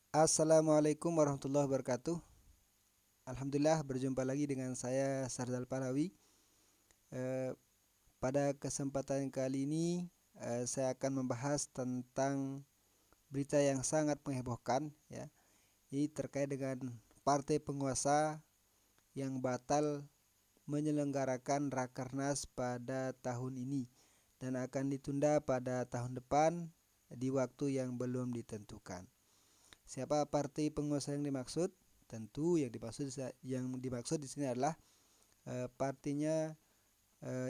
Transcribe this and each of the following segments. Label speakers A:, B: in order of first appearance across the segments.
A: Assalamualaikum warahmatullahi wabarakatuh. Alhamdulillah berjumpa lagi dengan saya Sardal Parawi. Eh, Pada kesempatan kali ini saya akan membahas tentang berita yang sangat menghebohkan ya. Ini terkait dengan partai penguasa yang batal menyelenggarakan Rakernas pada tahun ini dan akan ditunda pada tahun depan di waktu yang belum ditentukan. Siapa partai penguasa yang dimaksud? Tentu yang dimaksud di sini adalah partinya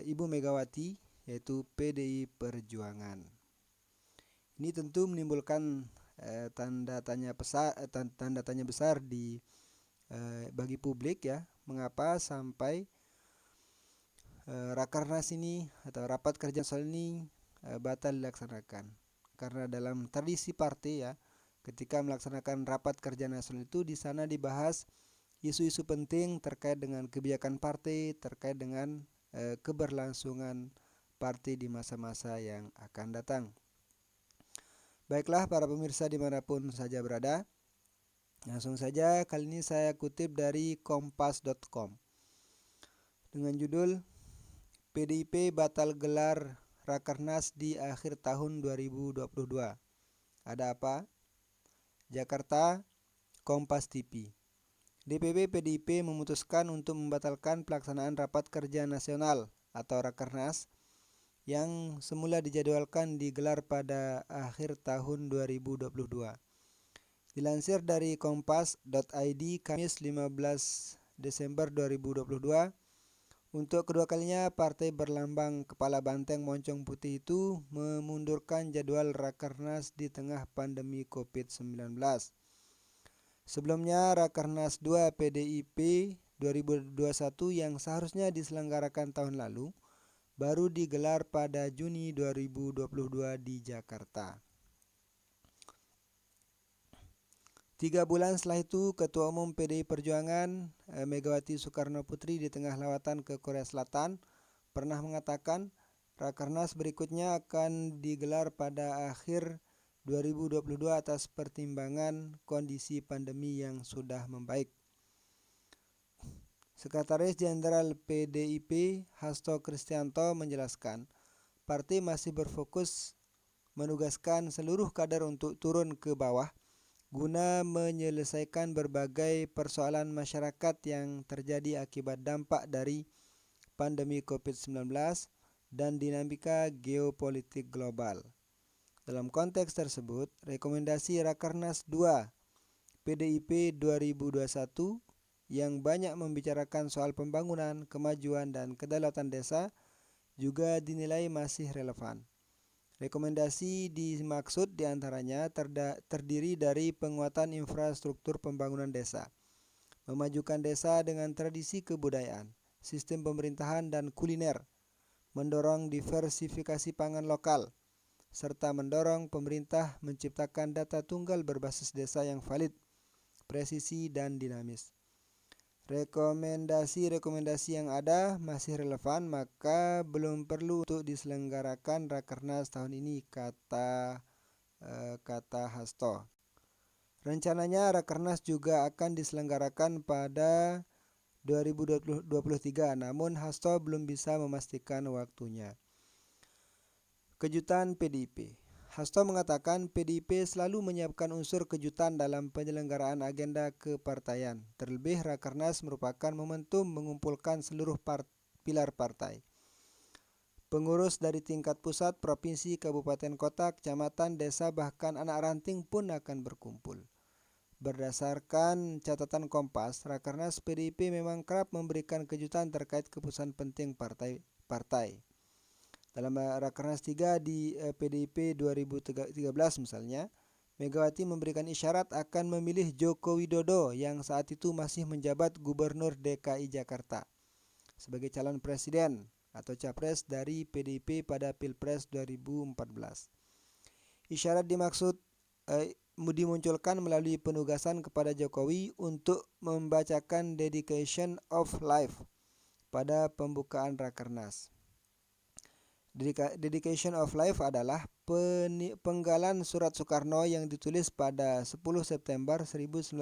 A: Ibu Megawati, yaitu PDI Perjuangan. Ini tentu menimbulkan tanda tanya besar bagi publik ya. Mengapa sampai Rakernas ini atau rapat kerja nasional ini batal dilaksanakan? Karena dalam tradisi partai ya, ketika melaksanakan rapat kerja nasional itu di sana dibahas isu-isu penting terkait dengan kebijakan partai, terkait dengan keberlangsungan partai di masa-masa yang akan datang. Baiklah para pemirsa dimanapun saja berada, langsung saja kali ini saya kutip dari kompas.com dengan judul PDIP batal gelar Rakernas di akhir tahun 2022. Ada apa? Jakarta, Kompas TV. DPP PDIP memutuskan untuk membatalkan pelaksanaan rapat kerja nasional atau Rakernas yang semula dijadwalkan digelar pada akhir tahun 2022. Dilansir dari kompas.id Kamis 15 Desember 2022, untuk kedua kalinya partai berlambang kepala banteng moncong putih itu memundurkan jadwal Rakernas di tengah pandemi COVID-19. Sebelumnya Rakernas 2 PDIP 2021 yang seharusnya diselenggarakan tahun lalu baru digelar pada Juni 2022 di Jakarta. 3 bulan setelah itu, Ketua Umum PDI Perjuangan Megawati Soekarno Putri di tengah lawatan ke Korea Selatan pernah mengatakan Rakernas berikutnya akan digelar pada akhir 2022 atas pertimbangan kondisi pandemi yang sudah membaik. Sekretaris Jenderal PDIP Hasto Kristianto menjelaskan, partai masih berfokus menugaskan seluruh kader untuk turun ke bawah guna menyelesaikan berbagai persoalan masyarakat yang terjadi akibat dampak dari pandemi COVID-19 dan dinamika geopolitik global. Dalam konteks tersebut, rekomendasi Rakernas 2 PDIP 2021 yang banyak membicarakan soal pembangunan, kemajuan, dan kedaulatan desa juga dinilai masih relevan. Rekomendasi dimaksud diantaranya terdiri dari penguatan infrastruktur pembangunan desa, memajukan desa dengan tradisi kebudayaan, sistem pemerintahan dan kuliner, mendorong diversifikasi pangan lokal, serta mendorong pemerintah menciptakan data tunggal berbasis desa yang valid, presisi, dan dinamis. Rekomendasi-rekomendasi yang ada masih relevan, maka belum perlu untuk diselenggarakan Rakernas tahun ini, kata Hasto. Rencananya Rakernas juga akan diselenggarakan pada 2023, namun Hasto belum bisa memastikan waktunya. Kejutan PDIP. Hasto mengatakan PDIP selalu menyiapkan unsur kejutan dalam penyelenggaraan agenda kepartaian. Terlebih Rakernas merupakan momentum mengumpulkan seluruh pilar partai. Pengurus dari tingkat pusat, provinsi, kabupaten kota, kecamatan, desa, bahkan anak ranting pun akan berkumpul. Berdasarkan catatan Kompas, Rakernas PDIP memang kerap memberikan kejutan terkait keputusan penting partai. Dalam Rakernas 3 di PDIP 2013 misalnya, Megawati memberikan isyarat akan memilih Joko Widodo yang saat itu masih menjabat Gubernur DKI Jakarta sebagai calon presiden atau capres dari PDIP pada Pilpres 2014. Isyarat dimunculkan melalui penugasan kepada Jokowi untuk membacakan Dedication of Life pada pembukaan Rakernas. Dedication of Life adalah penggalan surat Soekarno yang ditulis pada 10 September 1966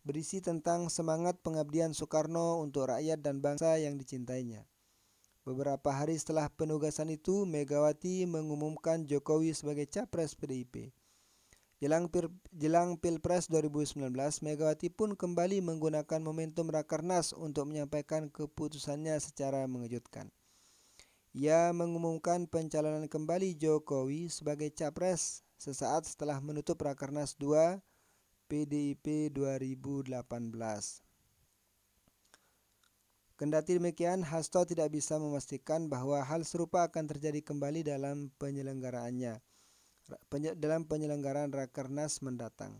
A: berisi tentang semangat pengabdian Soekarno untuk rakyat dan bangsa yang dicintainya. Beberapa hari setelah penugasan itu, Megawati mengumumkan Jokowi sebagai capres PDIP. Jelang Pilpres 2019, Megawati pun kembali menggunakan momentum Rakernas untuk menyampaikan keputusannya secara mengejutkan. Ia mengumumkan pencalonan kembali Jokowi sebagai capres sesaat setelah menutup Rakernas 2 PDIP 2018. Kendati demikian, Hasto tidak bisa memastikan bahwa hal serupa akan terjadi kembali dalam penyelenggaraan Rakernas mendatang.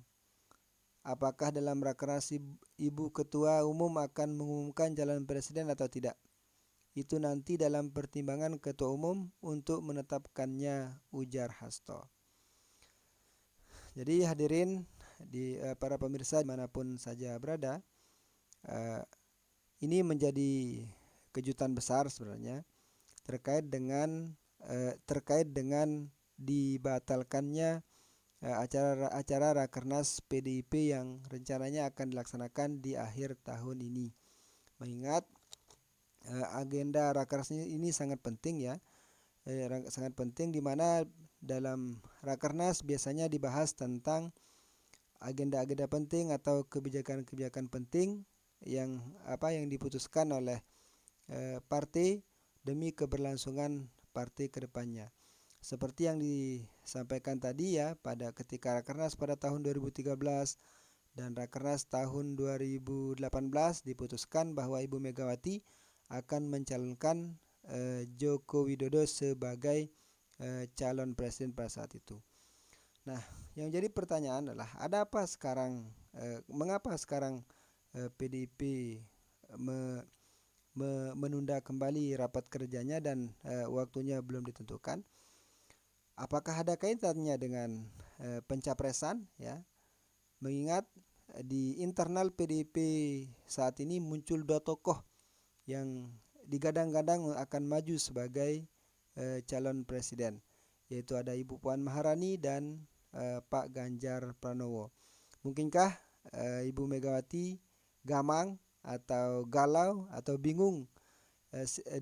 A: Apakah dalam Rakernas Ibu Ketua Umum akan mengumumkan calon presiden atau tidak? Itu nanti dalam pertimbangan Ketua Umum untuk menetapkannya, ujar Hasto. Jadi hadirin para pemirsa dimanapun saja berada, ini menjadi kejutan besar sebenarnya terkait dengan dibatalkannya acara Rakernas PDIP yang rencananya akan dilaksanakan di akhir tahun ini. Mengingat agenda Rakernas ini sangat penting ya, sangat penting, di mana dalam Rakernas biasanya dibahas tentang agenda-agenda penting atau kebijakan-kebijakan penting yang diputuskan oleh partai demi keberlangsungan partai ke depannya. Seperti yang disampaikan tadi ya, pada ketika Rakernas pada tahun 2013 dan Rakernas tahun 2018 diputuskan bahwa Ibu Megawati akan mencalonkan Joko Widodo sebagai calon presiden pada saat itu. Nah, yang jadi pertanyaan adalah mengapa sekarang PDIP menunda kembali rapat kerjanya dan waktunya belum ditentukan? Apakah ada kaitannya dengan pencapresan ya? Mengingat di internal PDIP saat ini muncul dua tokoh yang digadang-gadang akan maju sebagai calon presiden, yaitu ada Ibu Puan Maharani dan Pak Ganjar Pranowo. Mungkinkah Ibu Megawati gamang atau galau atau bingung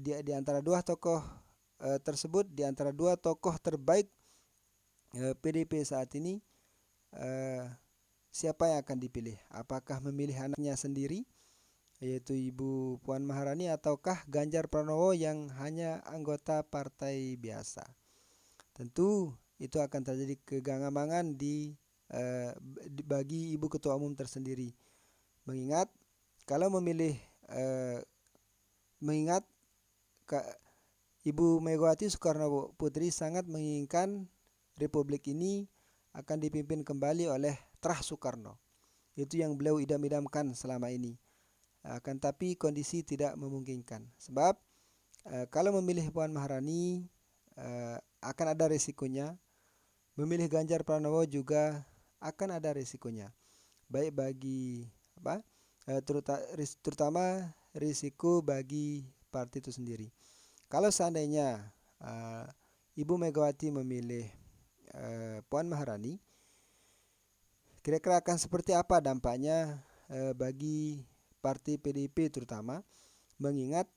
A: di antara dua tokoh tersebut, di antara dua tokoh terbaik PDIP saat ini, siapa yang akan dipilih? Apakah memilih anaknya sendiri, yaitu Ibu Puan Maharani, ataukah Ganjar Pranowo yang hanya anggota partai biasa? Tentu itu akan terjadi kegangamangan bagi Ibu Ketua Umum tersendiri. Mengingat Ibu Megawati Soekarno Putri sangat menginginkan Republik ini akan dipimpin kembali oleh Terah Soekarno. Itu yang beliau idam-idamkan selama ini. Akan tapi kondisi tidak memungkinkan. Sebab kalau memilih Puan Maharani akan ada risikonya. Memilih Ganjar Pranowo juga akan ada risikonya. Baik bagi terutama risiko bagi partai itu sendiri. Kalau seandainya Ibu Megawati memilih Puan Maharani, kira-kira akan seperti apa dampaknya bagi partai PDIP terutama, mengingat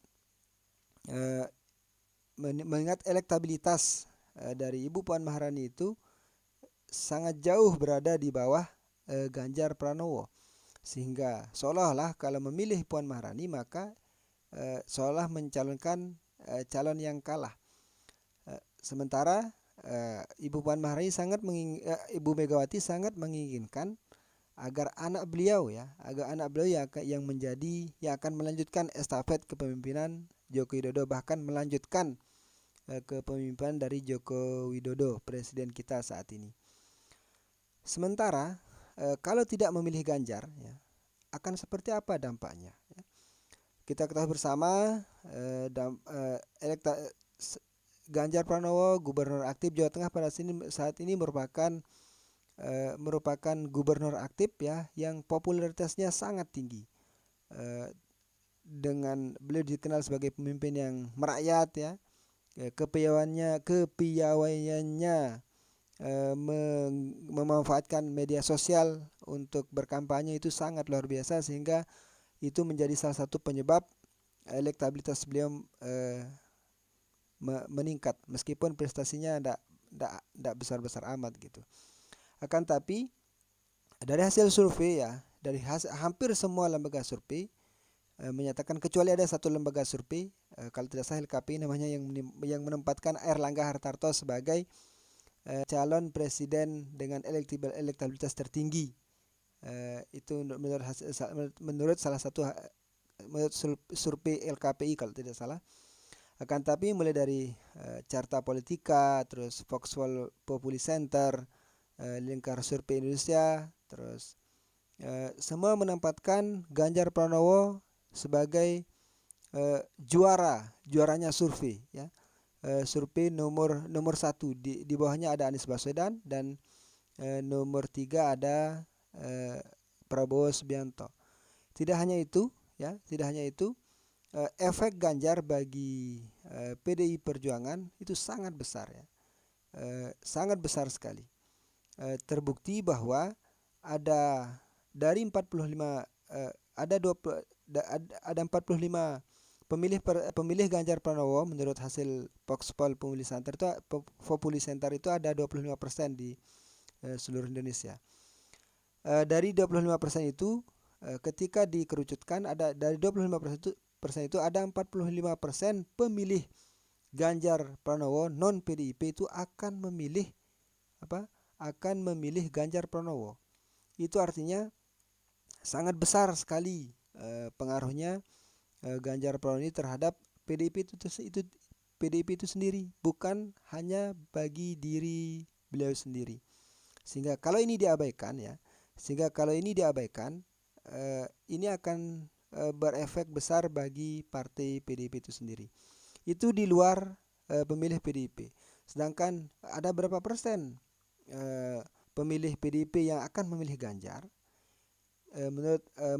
A: elektabilitas dari Ibu Puan Maharani itu sangat jauh berada di bawah Ganjar Pranowo, sehingga seolah-olah kalau memilih Puan Maharani maka seolah mencalonkan calon yang kalah. Sementara Ibu Ibu Megawati sangat menginginkan agar anak beliau yang akan melanjutkan estafet kepemimpinan Joko Widodo, bahkan melanjutkan kepemimpinan dari Joko Widodo, presiden kita saat ini. Sementara kalau tidak memilih Ganjar ya, akan seperti apa dampaknya? Kita ketahui bersama Ganjar Pranowo, Gubernur aktif Jawa Tengah saat ini merupakan gubernur aktif ya, yang popularitasnya sangat tinggi. Dengan beliau dikenal sebagai pemimpin yang merakyat ya, kepiawaiannya memanfaatkan media sosial untuk berkampanye itu sangat luar biasa, sehingga itu menjadi salah satu penyebab elektabilitas beliau meningkat meskipun prestasinya tidak besar-besar amat gitu. Akan tapi dari hasil survei ya, dari hampir semua lembaga survei menyatakan, kecuali ada satu lembaga survei kalau tidak salah LKPI namanya, yang menempatkan Airlangga Hartarto sebagai calon presiden dengan elektabilitas tertinggi. Itu menurut salah satu menurut survei LKPI kalau tidak salah. Akan tapi mulai dari Carta Politika, terus Foxwell Populi Center, Lingkar Survei Indonesia, terus semua menempatkan Ganjar Pranowo sebagai juaranya survei ya. Survei nomor 1, di bawahnya ada Anies Baswedan, dan nomor 3 ada Prabowo Subianto. Tidak hanya itu ya, efek Ganjar bagi PDI Perjuangan itu sangat besar ya, sangat besar sekali. Terbukti bahwa ada dari 45 ada 45 pemilih Ganjar Pranowo menurut hasil Foxpol Populi Center itu ada 25% di seluruh Indonesia. Dari 25% itu ketika dikerucutkan, ada dari 25% itu ada 45% pemilih Ganjar Pranowo non PDIP itu akan memilih Ganjar Pranowo. Itu artinya sangat besar sekali pengaruhnya Ganjar Pranowo ini terhadap PDIP itu sendiri, bukan hanya bagi diri beliau sendiri. Sehingga kalau ini diabaikan ini akan berefek besar bagi partai PDIP itu sendiri. Itu di luar pemilih PDIP. Sedangkan ada berapa persen pemilih PDIP yang akan memilih Ganjar?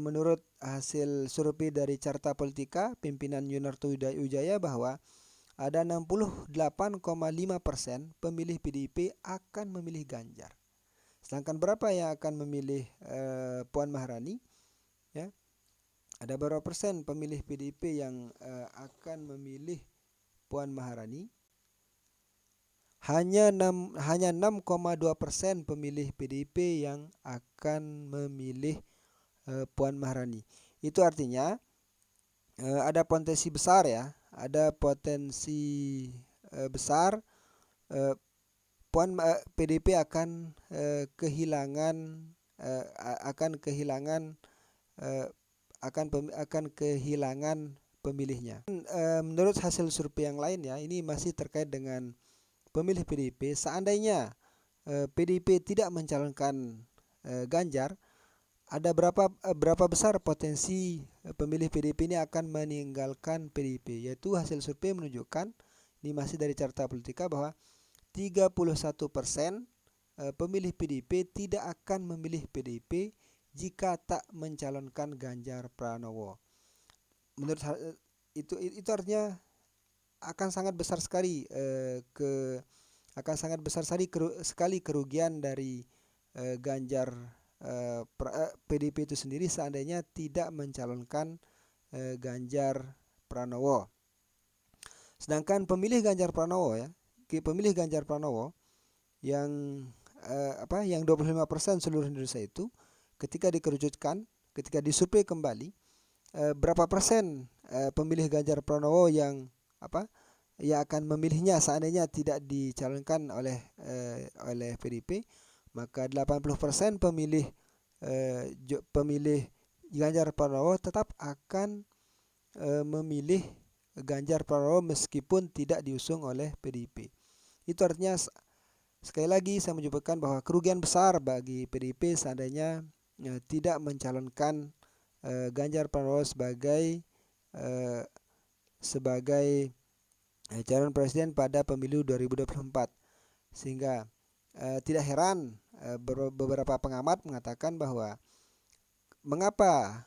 A: Menurut hasil survei dari Carta Politika pimpinan Yunarto Wijaya, bahwa ada 68,5% pemilih PDIP akan memilih Ganjar. Sedangkan berapa yang akan memilih Puan Maharani? Ya, ada berapa persen pemilih PDIP yang akan memilih Puan Maharani? Hanya 6,2% pemilih PDIP yang akan memilih Puan Maharani. Itu artinya ada potensi besar ya, besar PDIP akan kehilangan pemilihnya. Menurut hasil survei yang lain ya, ini masih terkait dengan pemilih PDIP. Seandainya PDIP tidak mencalonkan Ganjar, ada berapa besar potensi pemilih PDIP ini akan meninggalkan PDIP? Yaitu hasil survei menunjukkan, ini masih dari Carta Politika, bahwa 31% pemilih PDIP tidak akan memilih PDIP jika tak mencalonkan Ganjar Pranowo. Menurut itu artinya akan sangat besar sekali kerugian dari Ganjar PDIP itu sendiri seandainya tidak mencalonkan Ganjar Pranowo. Sedangkan pemilih Ganjar Pranowo yang 25% seluruh Indonesia itu, ketika disurvei kembali, berapa persen pemilih Ganjar Pranowo yang akan memilihnya seandainya tidak dicalonkan oleh PDIP? Maka 80% pemilih Ganjar Pranowo tetap akan memilih Ganjar Pranowo meskipun tidak diusung oleh PDIP. Itu artinya, sekali lagi saya menyebutkan bahwa kerugian besar bagi PDIP seandainya tidak mencalonkan Ganjar Pranowo sebagai calon presiden pada pemilu 2024. Sehingga tidak heran beberapa pengamat mengatakan bahwa mengapa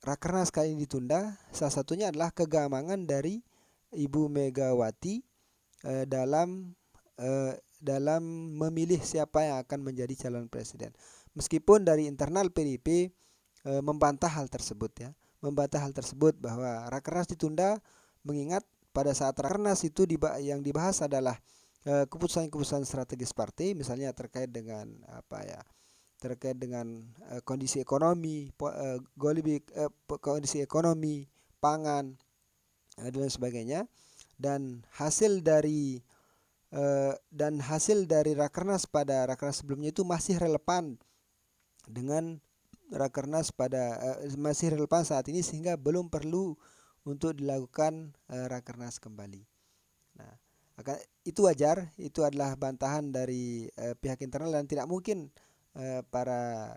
A: Rakernas kali ini ditunda, salah satunya adalah kegamangan dari Ibu Megawati dalam dalam memilih siapa yang akan menjadi calon presiden. Meskipun dari internal PDIP membantah hal tersebut ya, membantah hal tersebut bahwa Rakernas ditunda mengingat pada saat Rakernas itu yang dibahas adalah keputusan-keputusan strategis partai, misalnya terkait dengan apa ya, terkait dengan kondisi ekonomi, kondisi ekonomi, pangan dan lain sebagainya, dan hasil dari Rakernas pada Rakernas sebelumnya itu masih relevan dengan Rakernas masih relevan saat ini, sehingga belum perlu untuk dilakukan Rakernas kembali. Nah, itu wajar, itu adalah bantahan dari pihak internal, dan tidak mungkin para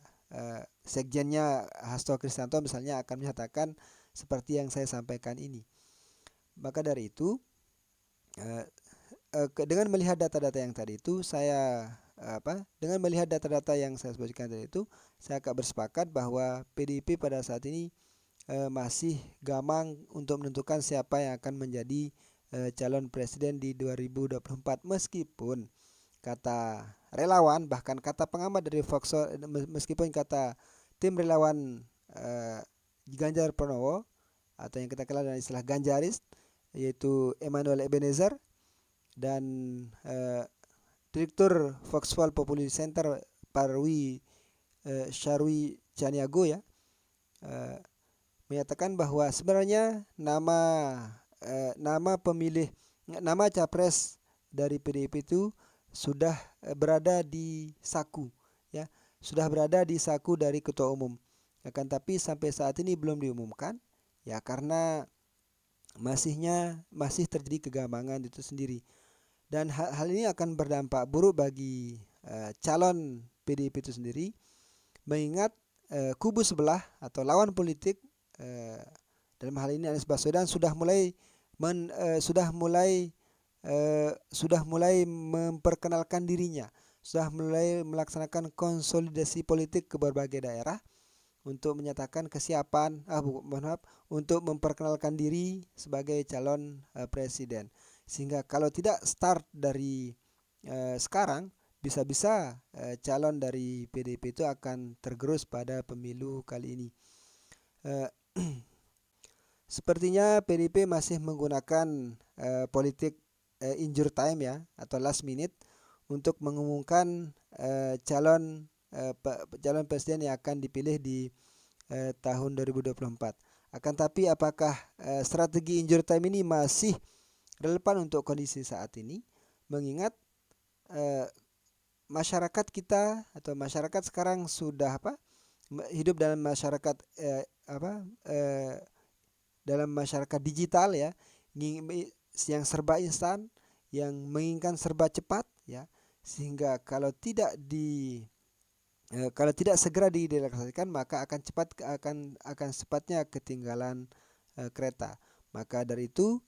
A: sekjennya Hasto Kristianto misalnya akan menyatakan seperti yang saya sampaikan ini. Maka dari itu dengan melihat data-data yang tadi itu dengan melihat data-data yang saya sebutkan tadi itu, saya agak bersepakat bahwa PDIP pada saat ini masih gamang untuk menentukan siapa yang akan menjadi calon presiden di 2024, meskipun kata relawan, bahkan kata pengamat dari Foxo, meskipun kata tim relawan Ganjar Pranowo atau yang kita kenal dengan istilah Ganjaris, yaitu Emmanuel Ebenezer dan Direktur Foxfall Populi Center Parwi Syarwi Caniago ya, menyatakan bahwa sebenarnya nama capres dari PDIP itu sudah berada di saku ya, sudah berada di saku dari ketua umum. Akan tapi sampai saat ini belum diumumkan ya, karena masih terjadi kegamangan itu sendiri. Dan hal ini akan berdampak buruk bagi calon PDIP itu sendiri, mengingat kubu sebelah atau lawan politik dalam hal ini Anies Baswedan sudah mulai memperkenalkan dirinya, sudah mulai melaksanakan konsolidasi politik ke berbagai daerah untuk menyatakan kesiapan untuk memperkenalkan diri sebagai calon presiden. Sehingga kalau tidak start dari sekarang, bisa-bisa calon dari PDIP itu akan tergerus pada pemilu kali ini. Sepertinya PDIP masih menggunakan politik injure time ya, atau last minute untuk mengumumkan calon presiden yang akan dipilih di tahun 2024. Akan tapi apakah strategi injure time ini masih relevan untuk kondisi saat ini, mengingat masyarakat kita atau masyarakat sekarang sudah hidup dalam masyarakat dalam masyarakat digital ya, yang serba instan, yang menginginkan serba cepat ya, sehingga kalau tidak segera direalisasikan, maka akan cepatnya ketinggalan kereta. Maka dari itu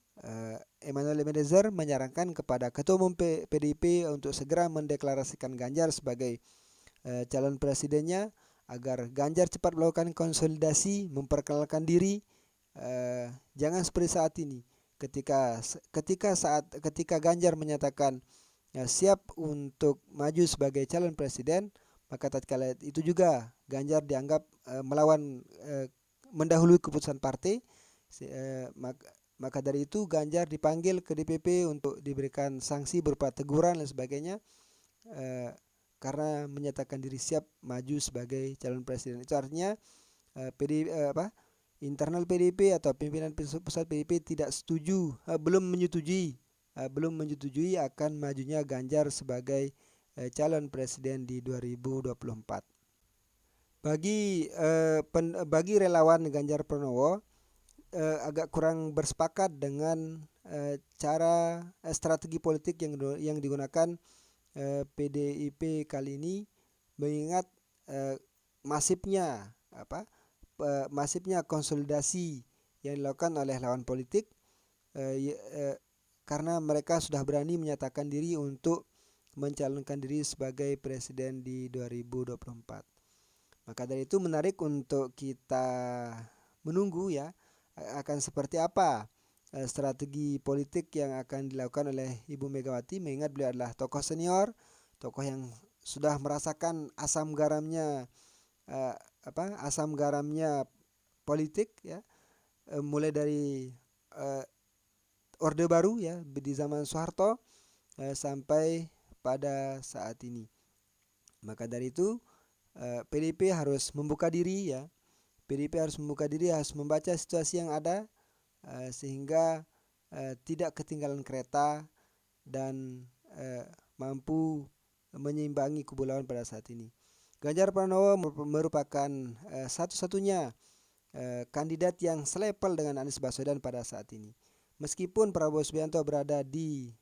A: Emmanuel Ebenezer menyarankan kepada Ketua Umum PDIP untuk segera mendeklarasikan Ganjar sebagai calon presidennya, agar Ganjar cepat melakukan konsolidasi, memperkenalkan diri. Jangan seperti saat ini, ketika Ganjar menyatakan siap untuk maju sebagai calon presiden, maka tatkala itu juga Ganjar dianggap mendahului keputusan partai. Maka dari itu Ganjar dipanggil ke DPP untuk diberikan sanksi berupa teguran dan sebagainya, karena menyatakan diri siap maju sebagai calon presiden. Itu artinya internal PDIP atau pimpinan pusat PDIP belum menyetujui akan majunya Ganjar sebagai calon presiden di 2024. Bagi relawan Ganjar Pranowo, agak kurang bersepakat dengan cara strategi politik yang digunakan PDIP kali ini, mengingat masifnya konsolidasi yang dilakukan oleh lawan politik, karena mereka sudah berani menyatakan diri untuk mencalonkan diri sebagai presiden di 2024. Maka dari itu menarik untuk kita menunggu ya akan seperti apa strategi politik yang akan dilakukan oleh Ibu Megawati, mengingat beliau adalah tokoh senior, tokoh yang sudah merasakan asam garamnya asam garamnya politik ya, mulai dari Orde Baru ya di zaman Soeharto sampai pada saat ini. Maka dari itu PDIP harus membuka diri ya. PDIP harus membuka diri, harus membaca situasi yang ada sehingga tidak ketinggalan kereta dan mampu menyeimbangi kubu lawan pada saat ini. Ganjar Pranowo merupakan satu-satunya kandidat yang selepel dengan Anies Baswedan pada saat ini. Meskipun Prabowo Subianto berada di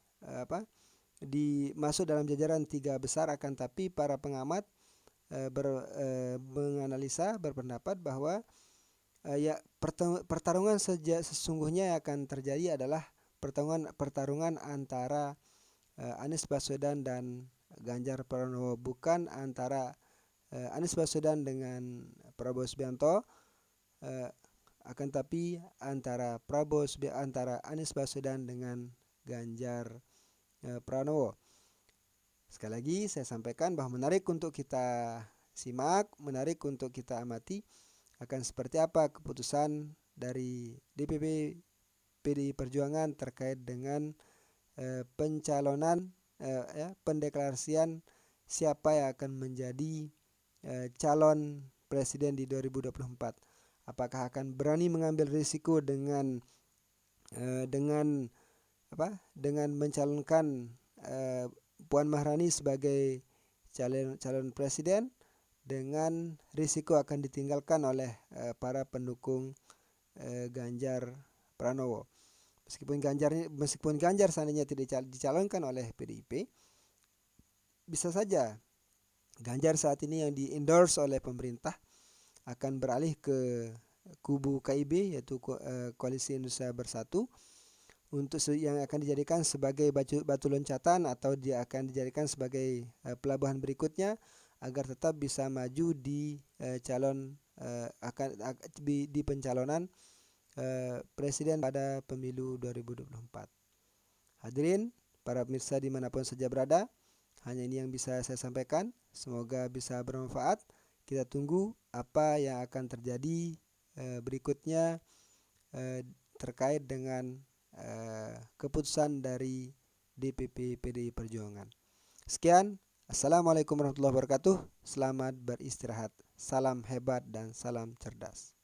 A: masuk dalam jajaran 3 besar, akan tapi para pengamat menganalisa berpendapat bahwa ya pertarungan sesungguhnya yang akan terjadi adalah pertarungan antara Anies Baswedan dan Ganjar Pranowo, bukan antara Anies Baswedan dengan Prabowo Subianto, akan tapi antara Anies Baswedan dengan Ganjar Pranowo. Sekali lagi saya sampaikan bahwa menarik untuk kita simak, menarik untuk kita amati akan seperti apa keputusan dari DPP PDI Perjuangan terkait dengan pencalonan pendeklarasian siapa yang akan menjadi calon presiden di 2024. Apakah akan berani mengambil risiko dengan mencalonkan Puan Maharani sebagai calon presiden, dengan risiko akan ditinggalkan oleh para pendukung Ganjar Pranowo. Meskipun Ganjar seandainya tidak dicalonkan oleh PDIP, bisa saja Ganjar saat ini yang di-endorse oleh pemerintah akan beralih ke kubu KIB, yaitu Koalisi Indonesia Bersatu, untuk yang akan dijadikan sebagai batu loncatan, atau dia akan dijadikan sebagai pelabuhan berikutnya agar tetap bisa maju di di pencalonan presiden pada pemilu 2024. Hadirin para pemirsa dimanapun saja berada, hanya ini yang bisa saya sampaikan. Semoga bisa bermanfaat. Kita tunggu apa yang akan terjadi berikutnya terkait dengan keputusan dari DPP PDI Perjuangan. Sekian, Assalamualaikum warahmatullahi wabarakatuh. Selamat beristirahat. Salam hebat dan salam cerdas.